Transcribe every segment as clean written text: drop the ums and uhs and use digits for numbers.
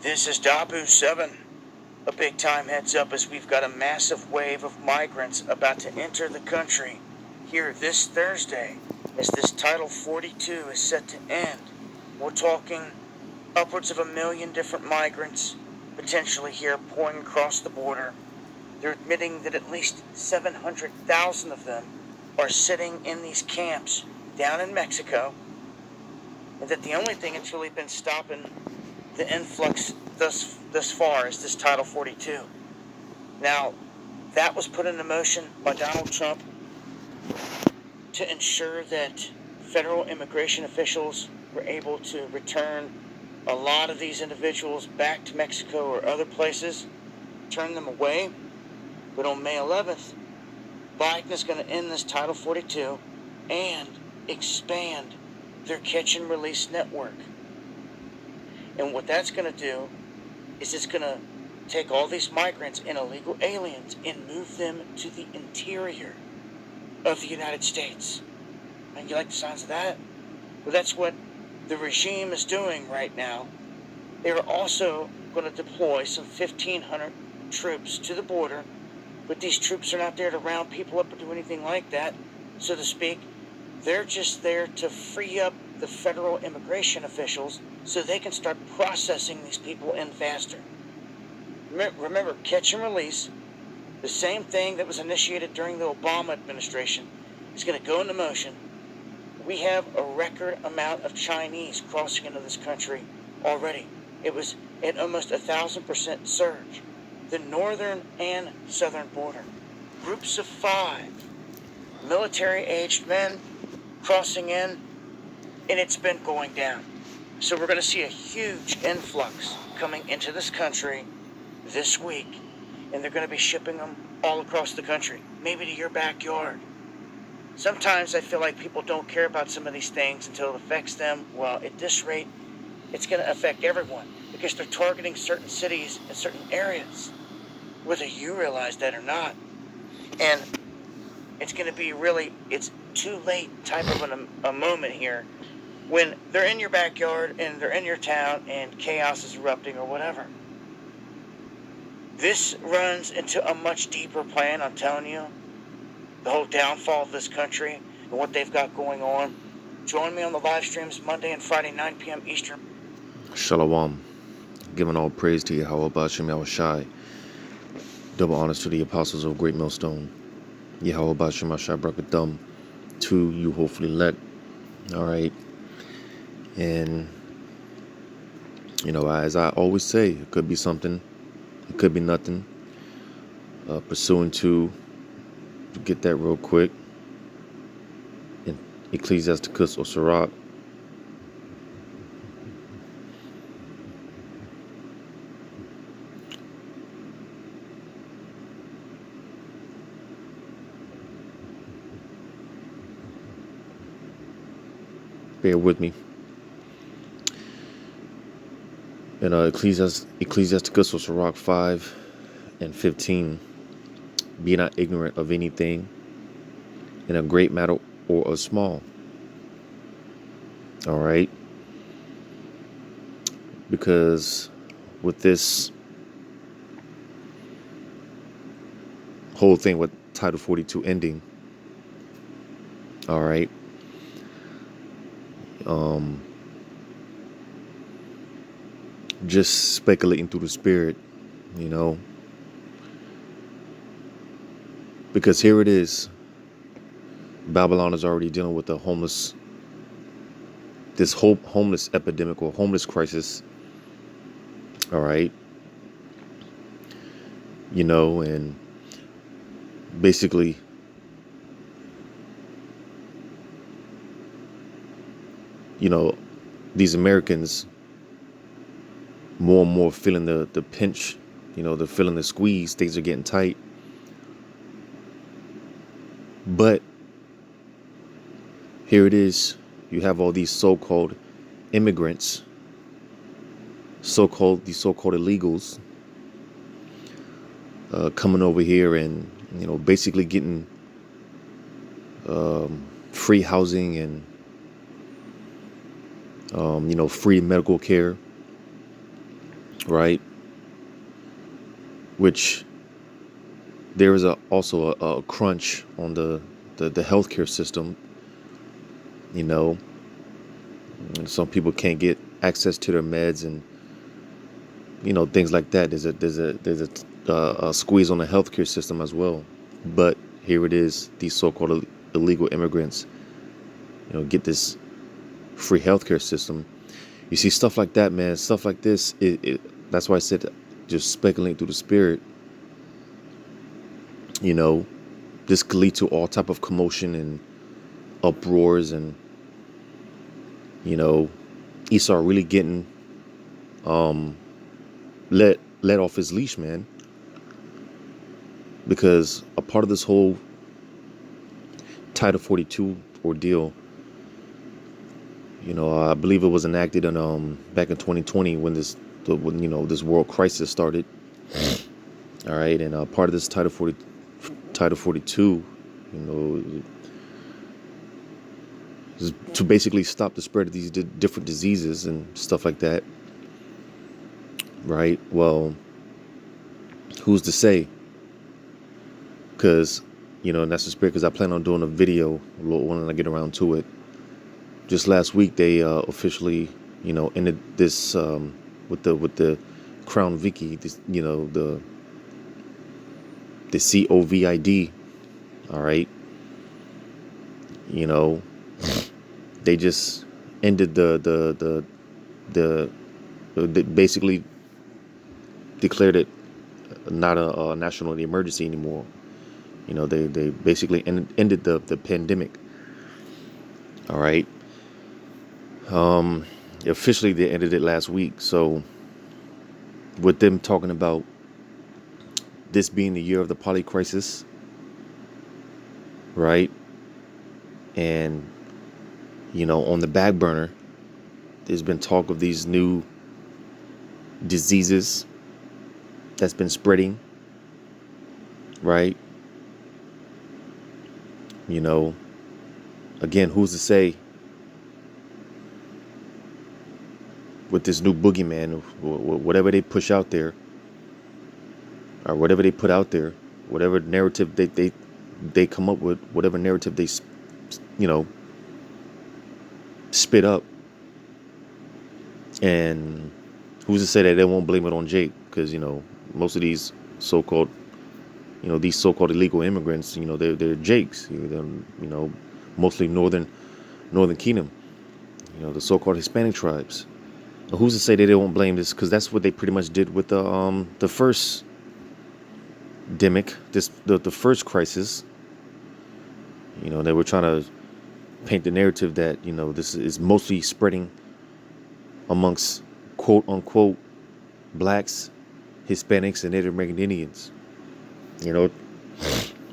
This is Dabu7. A big time heads up as we've got a massive wave of migrants about to enter the country here this Thursday as this Title 42 is set to end. We're talking upwards of 1 million different migrants potentially here pouring across the border. They're admitting that at least 700,000 of them are sitting in these camps down in Mexico, and that the only thing that's really been stopping the influx thus far is this Title 42. Now, that was put into motion by Donald Trump to ensure that federal immigration officials were able to return a lot of these individuals back to Mexico or other places, turn them away. But on May 11th, Biden is going to end this Title 42 and expand their catch and release network. And what that's going to do is it's going to take all these migrants and illegal aliens and move them to the interior of the United States. And you like the sounds of that? Well, that's what the regime is doing right now. They are also going to deploy some 1,500 troops to the border, but these troops are not there to round people up or do anything like that, so to speak. They're just there to free up the federal immigration officials so they can start processing these people in faster. Remember, catch and release, the same thing that was initiated during the Obama administration, is going to go into motion. We have a record amount of Chinese crossing into this country already. It was at almost 1,000% surge. The northern and southern border. Groups of 5 military-aged men crossing in, and it's been going down. So we're going to see a huge influx coming into this country this week, and they're going to be shipping them all across the country, maybe to your backyard. Sometimes I feel like people don't care about some of these things until it affects them. Well, at this rate, it's going to affect everyone because they're targeting certain cities and certain areas, whether you realize that or not. And it's going to be really, it's too late type of a moment here when they're in your backyard and they're in your town and chaos is erupting or whatever. This runs into a much deeper plan, I'm telling you. The whole downfall of this country and what they've got going on. Join me on the live streams Monday and Friday, 9 p.m. Eastern. Shalom. Giving all praise to Yahweh Ba'Shem Yahushai. Double honors to the apostles of Great Millstone. Yahweh Ba'Shem Yahushai Brakathum. To you hopefully elect. Alright. And, as I always say, it could be something. It could be nothing. Pursuing to get that real quick. In Ecclesiasticus or Sirach. Bear with me. In Ecclesiasticus or Sirach 5 and 15. Be not ignorant of anything, in a great matter or a small. All right. Because with this whole thing with Title 42 ending, all right, just speculating through the spirit, because here it is. Babylon is already dealing with the homeless epidemic or homeless crisis. All right. And basically, these Americans more and more feeling the pinch, they're feeling the squeeze, things are getting tight. But here it is. You have all these so-called immigrants, these so-called illegals, coming over here and basically getting free housing and free medical care. right? Which there is also a crunch on the healthcare system. You know, and some people can't get access to their meds, and things like that. There's a squeeze on the healthcare system as well. But here it is, these so-called illegal immigrants, get this free healthcare system. You see stuff like that, man. Stuff like this. That's why I said just speculating through the spirit. This could lead to all type of commotion and uproars, and Esau really getting let off his leash, man. Because a part of this whole Title 42 ordeal, I believe it was enacted in back in 2020 when this world crisis started. All right, and part of this Title 42, is to basically stop the spread of these different diseases and stuff like that. Right? Well, who's to say? Because, and that's the spirit, because I plan on doing a video when I get around to it. Just last week, they officially, ended this with the Crown Vicky, this, the COVID. All right. They just ended they basically declared it not a national emergency anymore. They basically ended the pandemic. All right. Officially they ended it last week. So with them talking about this being the year of the poly crisis, right? And on the back burner, there's been talk of these new diseases that's been spreading, right? Again, who's to say with this new boogeyman, whatever they push out there, or whatever they put out there, whatever narrative they come up with, whatever narrative they spit up, and who's to say that they won't blame it on Jake? Because most of these so-called illegal immigrants, they're Jakes, mostly northern kingdom, the so-called Hispanic tribes. Who's to say they won't blame this? Because that's what they pretty much did with the first demic, the first crisis. They were trying to paint the narrative that this is mostly spreading amongst quote unquote blacks, Hispanics, and Native American Indians.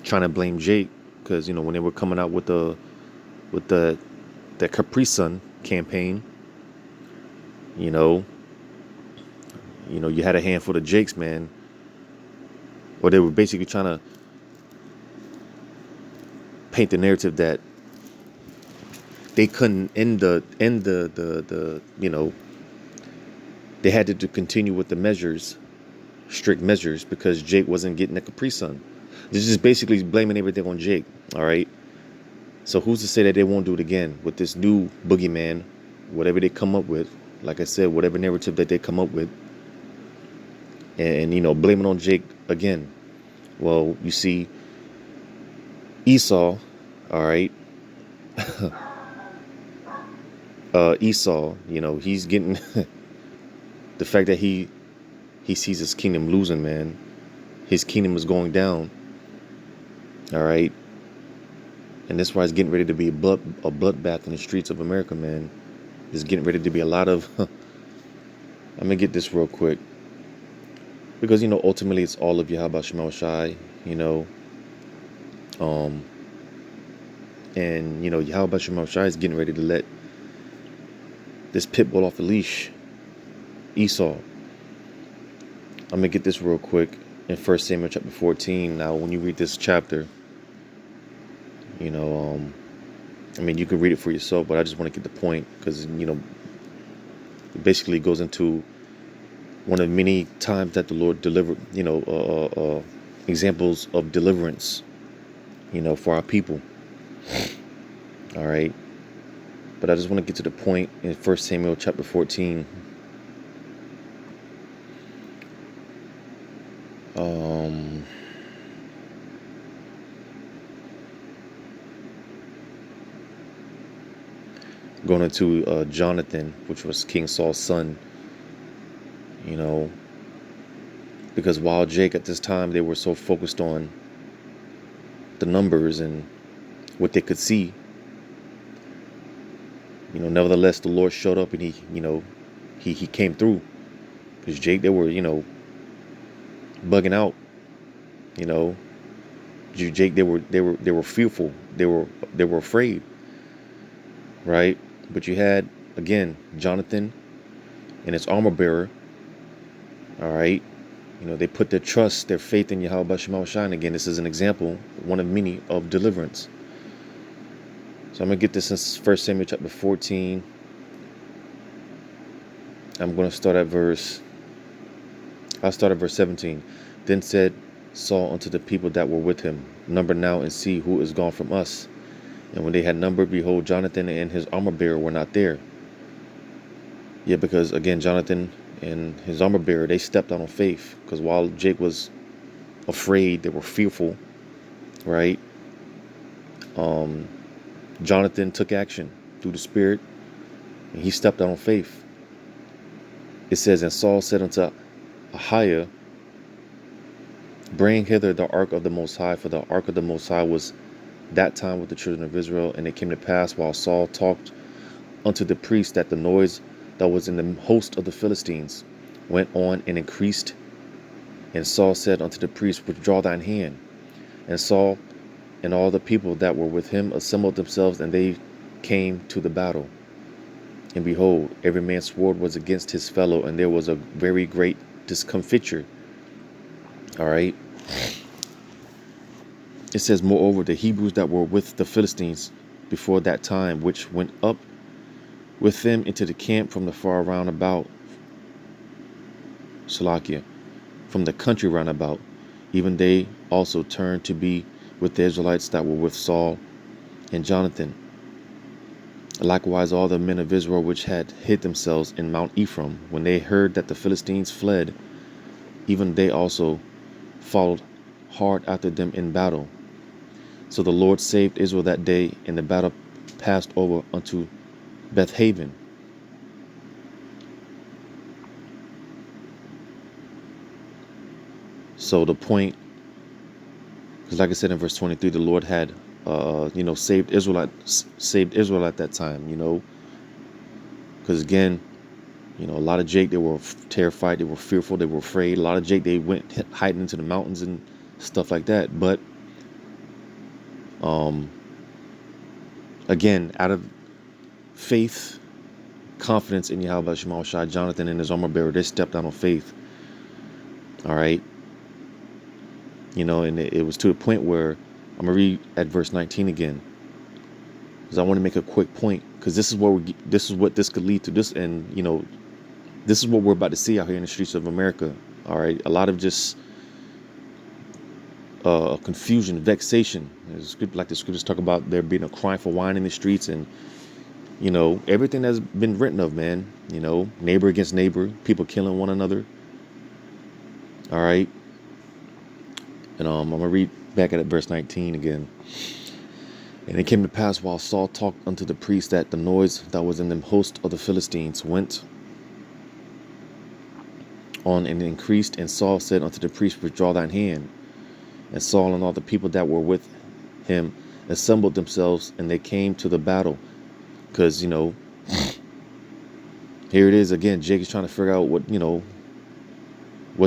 Trying to blame Jake because when they were coming out with the Capri Sun campaign, you had a handful of Jakes, man. Or they were basically trying to paint the narrative that they couldn't end the they had to continue with the measures, strict measures, because Jake wasn't getting the Capri Sun. This is basically blaming everything on Jake. All right. So who's to say that they won't do it again with this new boogeyman, whatever they come up with? Like I said, whatever narrative that they come up with, and blame it on Jake again. Well, you see, Esau, all right. Esau, he's getting the fact that he sees his kingdom losing, man. His kingdom is going down. All right. And that's why it's getting ready to be a bloodbath in the streets of America, man. There's getting ready to be a lot of I'm gonna get this real quick. Because ultimately it's all of Yahweh Shema Shai, and Yahweh Shema Shai is getting ready to let this pit bull off the leash, Esau. I'm gonna get this real quick in 1 Samuel chapter 14. Now, when you read this chapter, you can read it for yourself, but I just want to get the point because it basically goes into One of many times that the Lord delivered, examples of deliverance, for our people. All right. But I just want to get to the point in 1 Samuel chapter 14. Going into Jonathan, which was King Saul's son, because while Jake at this time, they were so focused on the numbers and what they could see, nevertheless, the Lord showed up and he came through. Because Jake, they were, bugging out, Jake, they were fearful. They were afraid, right? But you had, again, Jonathan and his armor bearer. All right. They put their trust, their faith in Yahweh Shema Shai. And again, this is an example, one of many, of deliverance. So I'm going to get this in 1 Samuel chapter 14. I'll start at verse 17. Then said Saul unto the people that were with him, number now and see who is gone from us. And when they had numbered, behold, Jonathan and his armor bearer were not there. Yeah, because again, Jonathan and his armor bearer, they stepped out on faith. Because while Jake was afraid, they were fearful, right? Jonathan took action through the Spirit, and he stepped out on faith. It says, and Saul said unto Ahiah, bring hither the ark of the Most High, for the ark of the Most High was that time with the children of Israel. And it came to pass, while Saul talked unto the priest, that the noise that was in the host of the Philistines went on and increased. And Saul said unto the priest, withdraw thine hand. And Saul and all the people that were with him assembled themselves, and they came to the battle. And behold, every man's sword was against his fellow, and there was a very great discomfiture. All right. It says, moreover, the Hebrews that were with the Philistines before that time, which went up with them into the camp from the far round about, Salakia, from the country round about, even they also turned to be with the Israelites that were with Saul and Jonathan. Likewise, all the men of Israel which had hid themselves in Mount Ephraim, when they heard that the Philistines fled, even they also followed hard after them in battle. So the Lord saved Israel that day, and the battle passed over unto Bethaven. So the point, because like I said in verse 23, the Lord had, saved Israel at that time, because again, a lot of Jake, they were terrified, they were fearful, they were afraid. A lot of Jake, they went hiding into the mountains and stuff like that. But again, out of faith, confidence in Yahweh Shema Shai, Jonathan and his armor bearer, they stepped out on faith. All right. And it was to a point where I'm gonna read at verse 19 again, because I want to make a quick point, because this is what this could lead to. This, and this is what we're about to see out here in the streets of America. All right, a lot of just confusion, vexation. Like the scriptures talk about there being a crying for wine in the streets, and everything that's been written of, man. Neighbor against neighbor, people killing one another. All right. And I'm going to read back at verse 19 again. And it came to pass, while Saul talked unto the priest, that the noise that was in the host of the Philistines went on and increased. And Saul said unto the priest, withdraw thine hand. And Saul and all the people that were with him assembled themselves, and they came to the battle. Because, here it is again. Jake is trying to figure out what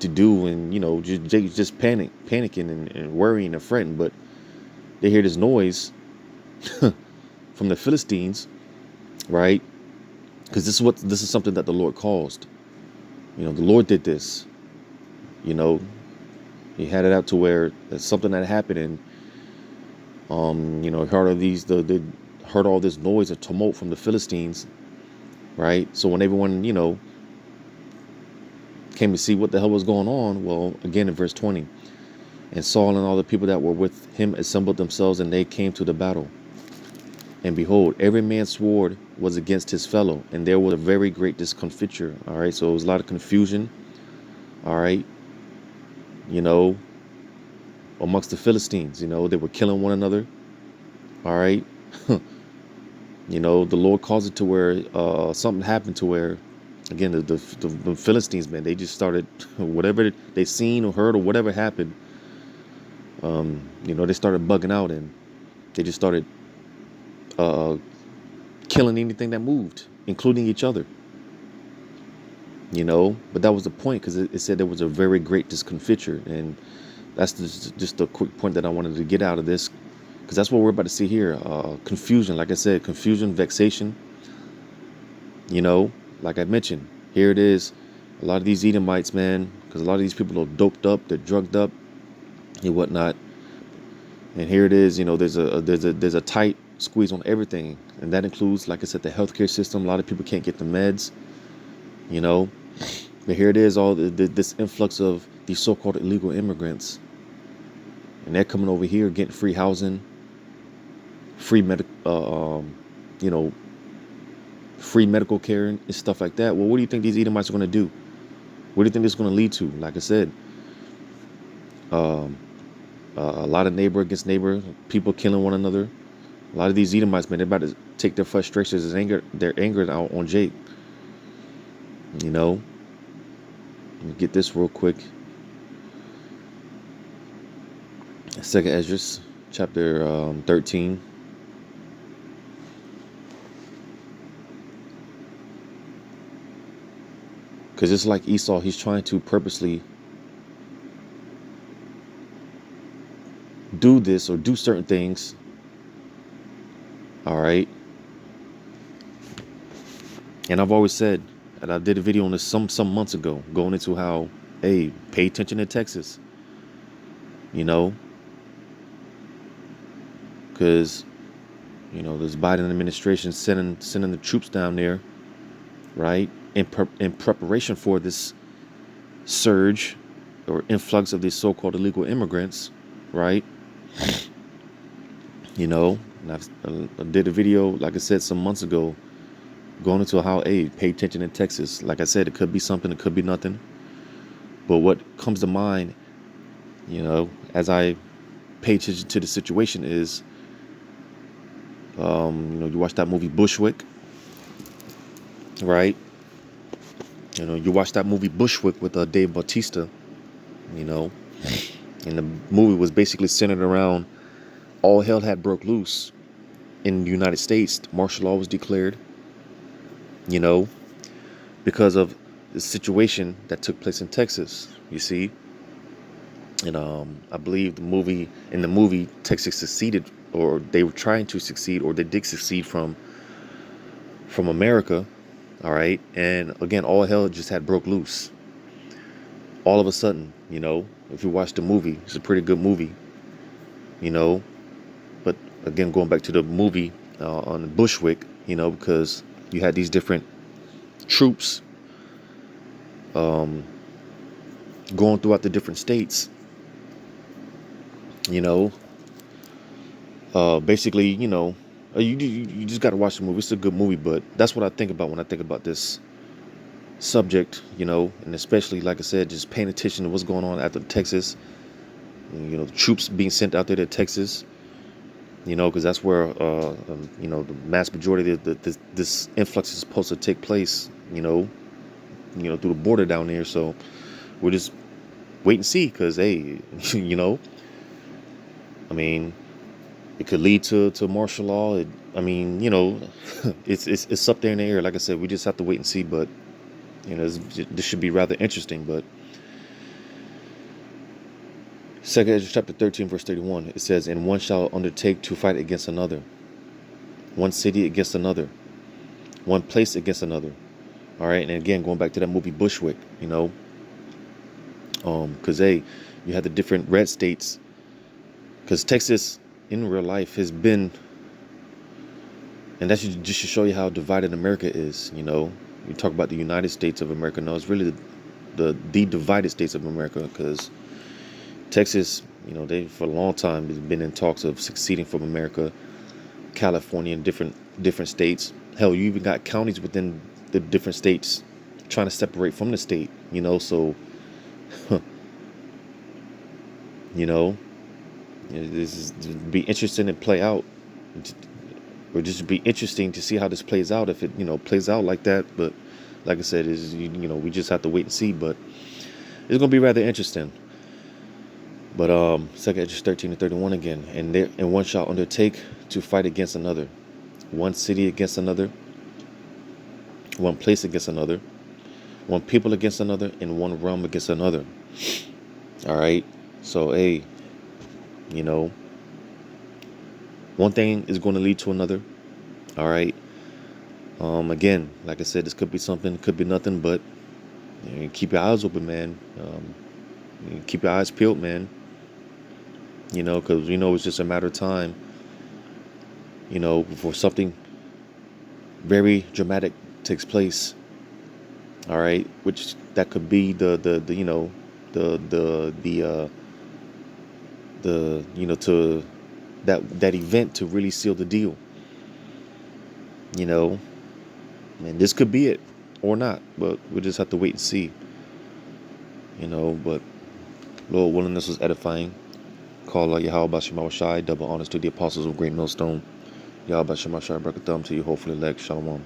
to do, and Jake's just panicking and worrying and fretting. But they hear this noise from the Philistines, right? Because this is something that the Lord caused. The Lord did this. He had it out to where it's something that happened, and heard all this noise and tumult from the Philistines, right? So when everyone came to see what the hell was going on. Well, again in verse 20, and Saul and all the people that were with him assembled themselves, and they came to the battle. And behold, every man's sword was against his fellow, and there was a very great discomfiture. All right, so it was a lot of confusion. All right, you know, amongst the Philistines, they were killing one another. All right, the Lord caused it to where something happened to where, again, the Philistines, man, they just started whatever they seen or heard or whatever happened. They started bugging out, and they just started killing anything that moved, including each other. But that was the point, because it said there was a very great discomfiture, and that's just a quick point that I wanted to get out of this, because that's what we're about to see here. Confusion, like I said, confusion, vexation. Like I mentioned, here it is. A lot of these Edomites, man, because a lot of these people are doped up, they're drugged up, and whatnot. And here it is. There's a tight squeeze on everything, and that includes, like I said, the healthcare system. A lot of people can't get the meds. But here it is, all this influx of these so-called illegal immigrants, and they're coming over here getting free housing, free free medical care and stuff like that. Well, what do you think these Edomites are going to do? What do you think this is going to lead to? Like I said, a lot of neighbor against neighbor, people killing one another. A lot of these Edomites, man, they're about to take their frustrations and their anger out on Jake. Let me get this real quick. 2nd Esdras, chapter 13. Because it's like Esau, he's trying to purposely do this or do certain things. All right. And I've always said, and I did a video on this some months ago, going into how, hey, pay attention to Texas. Because, this Biden administration sending the troops down there, right, in preparation for this surge or influx of these so-called illegal immigrants, right? And I did a video, like I said, some months ago, going into how, hey, pay attention in Texas. Like I said, it could be something, it could be nothing. But what comes to mind, as I pay attention to the situation is, you watch that movie Bushwick, right? You watch that movie Bushwick with Dave Bautista, and the movie was basically centered around all hell had broke loose in the United States. Martial law was declared, because of the situation that took place in Texas, you see. And I believe in the movie, Texas succeeded, or they were trying to succeed, or they did succeed from America. All right. And again, all hell just had broke loose. All of a sudden, if you watch the movie, it's a pretty good movie, But again, going back to the movie on Bushwick, because you had these different troops going throughout the different states, basically, you just got to watch the movie. It's a good movie, but that's what I think about when I think about this subject, and especially, like I said, just paying attention to what's going on after Texas, the troops being sent out there to Texas, because that's where, the mass majority of this influx is supposed to take place, through the border down there. So we'll just wait and see, because, hey, it could lead to martial law. It's up there in the air. Like I said, we just have to wait and see. But this should be rather interesting. But 2nd Esdras chapter 13 verse 31, it says, "And one shall undertake to fight against another, one city against another, one place against another." All right, and again, going back to that movie Bushwick, because hey, you had the different red states, because Texas in real life has been, and that should just show you how divided America is. You talk about the United States of America. No, it's really the divided states of America, because Texas, they for a long time has been in talks of succeeding from America. California and different states. Hell, you even got counties within the different states trying to separate from the state. So you know, this is be interesting to play out. Or just be interesting to see how this plays out if it plays out like that. But like I said, is we just have to wait and see. But it's gonna be rather interesting. But Second Esdras 13-31 again, and one shall undertake to fight against another, one city against another, one place against another, one people against another, and one realm against another. All right. So hey, one thing is going to lead to another. All right. Again, like I said, this could be something, could be nothing, but keep your eyes open, man. Keep your eyes peeled, man. Because it's just a matter of time. Before something very dramatic takes place. All right, which that could be the to that event to really seal the deal. And this could be it or not, but we'll just have to wait and see. But Lord willing, this was edifying. Call out Yahweh Bashim Shai, double honors to the apostles of Great Millstone. Yahweh Bashim Shai, Brakathum to you, hopefully elect. Shalom.